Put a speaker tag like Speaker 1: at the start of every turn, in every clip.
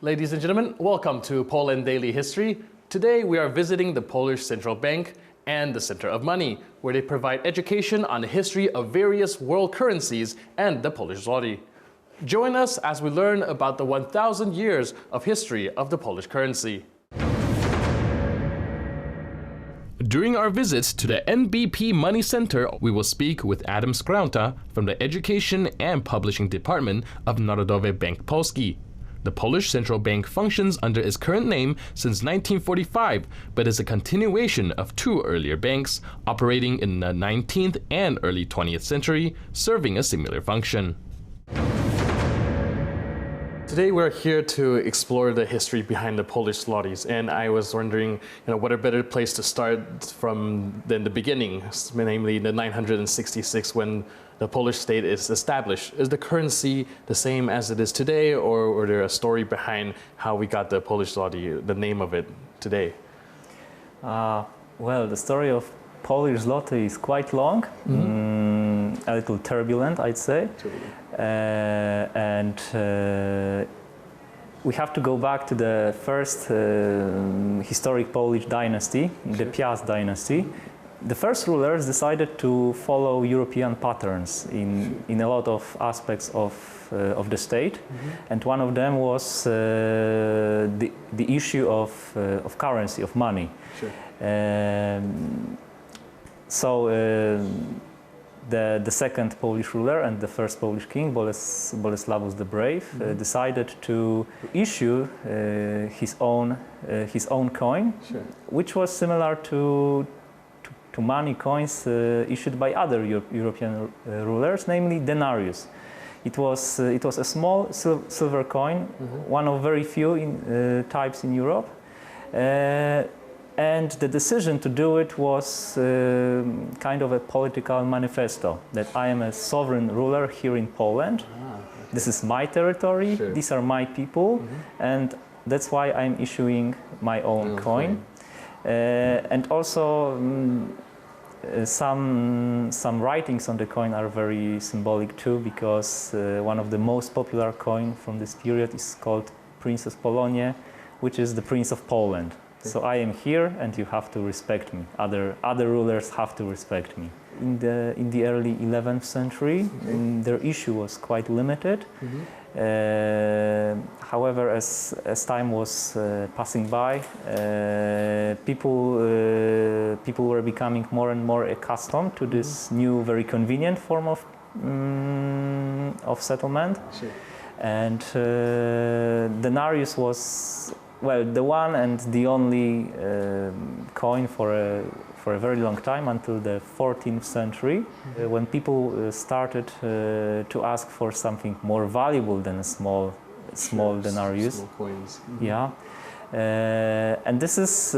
Speaker 1: Ladies and gentlemen, welcome to Poland Daily History. Today we are visiting the Polish Central Bank and the Center of Money, where they provide education on the history of various world currencies and the Polish złoty. Join us as we learn about the 1,000 years of history of the Polish currency. During our visits to the NBP Money Center, we will speak with Adam Skrauta from the Education and Publishing Department of Narodowy Bank Polski. The Polish Central Bank functions under its current name since 1945, but is a continuation of two earlier banks operating in the 19th and early 20th century, serving a similar function. Today we're here to explore the history behind the Polish zlotys, and I was wondering, what a better place to start from than the beginning, namely the 966 when the Polish state is established. Is the currency the same as it is today, or is there a story behind how we got the Polish zloty, the name of it today?
Speaker 2: Well, the story of Polish zloty is quite long, a little turbulent, I'd say. We have to go back to the first historic Polish dynasty, the Piast dynasty. The first rulers decided to follow European patterns in a lot of aspects of the state, and one of them was the issue of currency, of money.
Speaker 1: Sure.
Speaker 2: The second Polish ruler and the first Polish king, Bolesław the Brave, decided to issue his own coin,
Speaker 1: Sure.
Speaker 2: which was similar to money coins issued by other European rulers, namely denarius. It was a small silver coin, one of very few types in Europe. And the decision to do it was kind of a political manifesto, that I am a sovereign ruler here in Poland.
Speaker 1: Okay.
Speaker 2: This is my territory,
Speaker 1: Sure.
Speaker 2: these are my people, and that's why I'm issuing my own coin. And also some writings on the coin are very symbolic too, because one of the most popular coin from this period is called Princess Polonie, which is the Prince of Poland. So I am here, and you have to respect me. Other rulers have to respect me. In the early 11th century, their issue was quite limited. However, as time was passing by, people were becoming more and more accustomed to this new, very convenient form of settlement.
Speaker 1: Sure.
Speaker 2: And denarius was, well, the one and the only coin for a very long time, until the 14th century, when people started to ask for something more valuable than a small denarius.
Speaker 1: Small coins.
Speaker 2: Yeah, and this is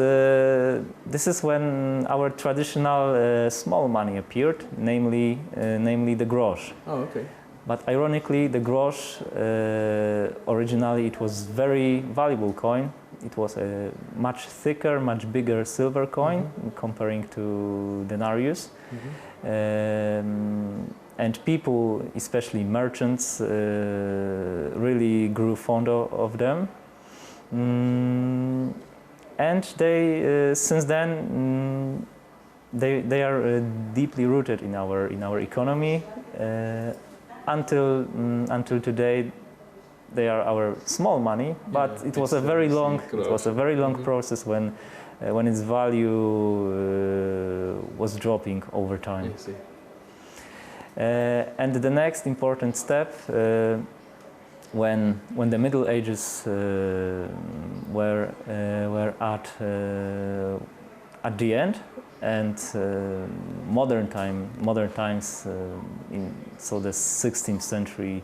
Speaker 2: when our traditional small money appeared, namely the grosz.
Speaker 1: Oh, okay.
Speaker 2: But ironically, the grosz, originally it was very valuable coin. It was a much thicker, much bigger silver coin comparing to denarius. And people, especially merchants, really grew fond of them. And they, since then, they are deeply rooted in our economy. Until today, they are our small money, but it was a very long process when its value was dropping over time.
Speaker 1: I see.
Speaker 2: And the next important step, when the Middle Ages were at the end, and modern times, so the 16th century,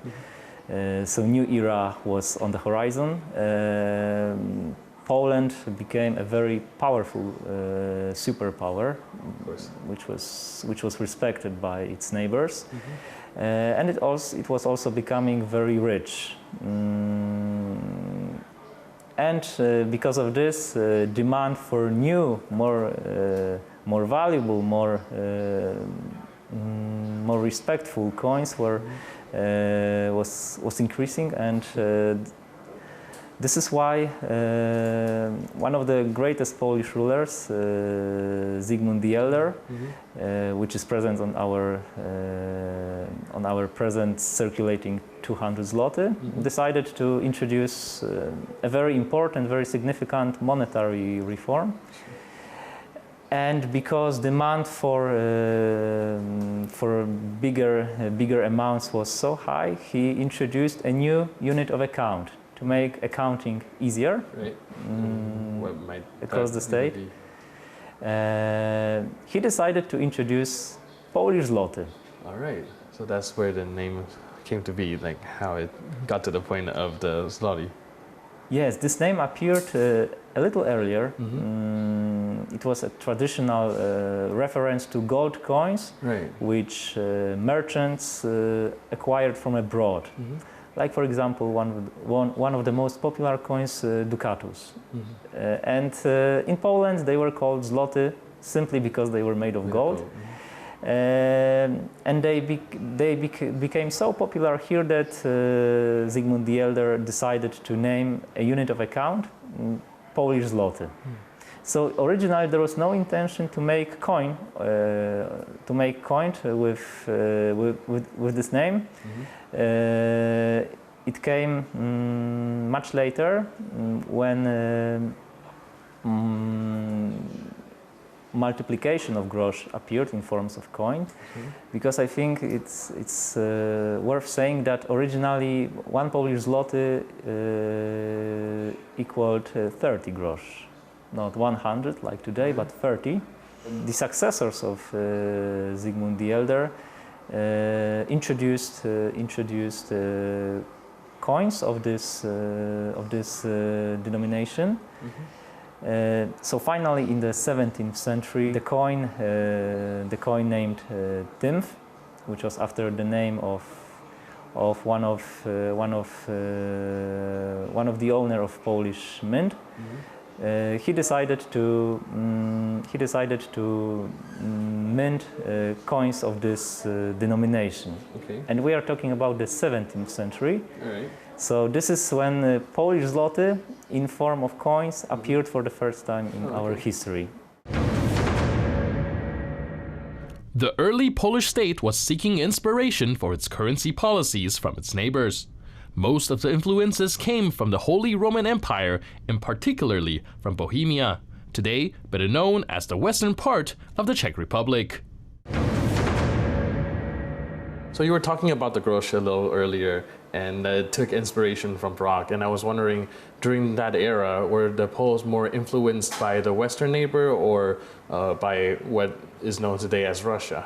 Speaker 2: so new era was on the horizon. Poland became a very powerful superpower, which was respected by its neighbors, and it was also becoming very rich. And because of this, demand for new, more valuable, more respectful coins was increasing, and This is why one of the greatest Polish rulers, Zygmunt the Elder, which is present on our present circulating 200 zloty, decided to introduce a very important, very significant monetary reform. And because demand for bigger amounts was so high, he introduced a new unit of account to make accounting easier,
Speaker 1: Right. What might
Speaker 2: across the
Speaker 1: that
Speaker 2: state.
Speaker 1: be?
Speaker 2: He decided to introduce Polish złoty.
Speaker 1: All right. So that's where the name came to be, like how it got to the point of the zloty.
Speaker 2: Yes, this name appeared a little earlier. It was a traditional reference to gold coins,
Speaker 1: Right.
Speaker 2: which merchants acquired from abroad. Like, for example, one of the most popular coins, ducatus. And in Poland, they were called złoty simply because they were made of gold. And they became so popular here that Zygmunt the Elder decided to name a unit of account Polish złoty. So originally there was no intention to make coin with this name. It came much later when multiplication of grosz appeared in forms of coin, because I think it's worth saying that originally 1 Polish zloty equaled 30 grosz, not 100 like today, but 30. The successors of Zygmunt the Elder introduced coins of this denomination. So finally, in the 17th century, the coin named tymf, which was after the name of one of the owner of Polish mint. He decided to mint coins of this denomination.
Speaker 1: Okay.
Speaker 2: And we are talking about the 17th century.
Speaker 1: All right.
Speaker 2: So this is when Polish złoty in form of coins appeared for the first time in our history.
Speaker 1: The early Polish state was seeking inspiration for its currency policies from its neighbors. Most of the influences came from the Holy Roman Empire, and particularly from Bohemia, today better known as the western part of the Czech Republic. So you were talking about the grosz a little earlier, and it took inspiration from Prague. And I was wondering, during that era, were the Poles more influenced by the western neighbor or by what is known today as Russia?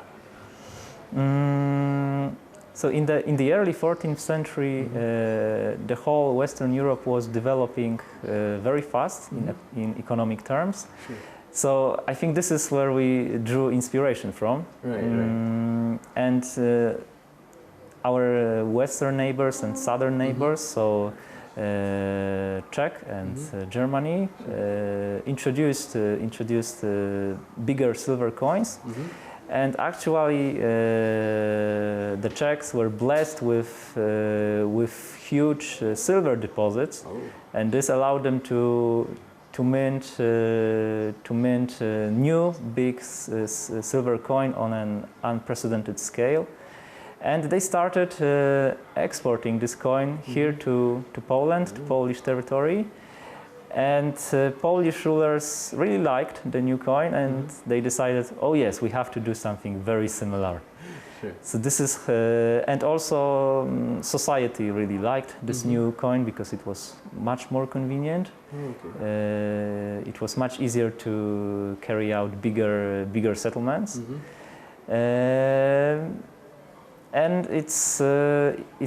Speaker 2: So in the early 14th century, the whole Western Europe was developing very fast in economic terms.
Speaker 1: Sure.
Speaker 2: So I think this is where we drew inspiration from.
Speaker 1: Right,
Speaker 2: And our western neighbors and southern neighbors, so Czech and Germany, introduced bigger silver coins. And actually, the Czechs were blessed with huge silver deposits, and this allowed them to mint new big silver coin on an unprecedented scale. And they started exporting this coin here to Poland, to Polish territory. And Polish rulers really liked the new coin, and they decided, oh yes, we have to do something very similar.
Speaker 1: Sure.
Speaker 2: So this is, and also society really liked this new coin because it was much more convenient. It was much easier to carry out bigger settlements. And its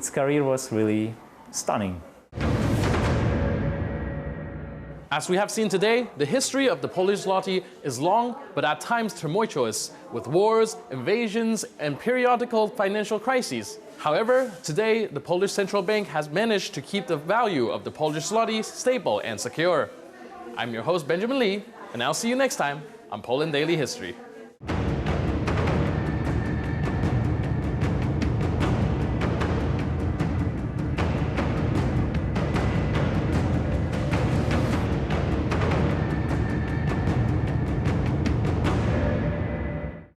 Speaker 2: career was really stunning.
Speaker 1: As we have seen today, the history of the Polish zloty is long, but at times tumultuous, with wars, invasions, and periodical financial crises. However, today, the Polish Central Bank has managed to keep the value of the Polish zloty stable and secure. I'm your host, Benjamin Lee, and I'll see you next time on Poland Daily History.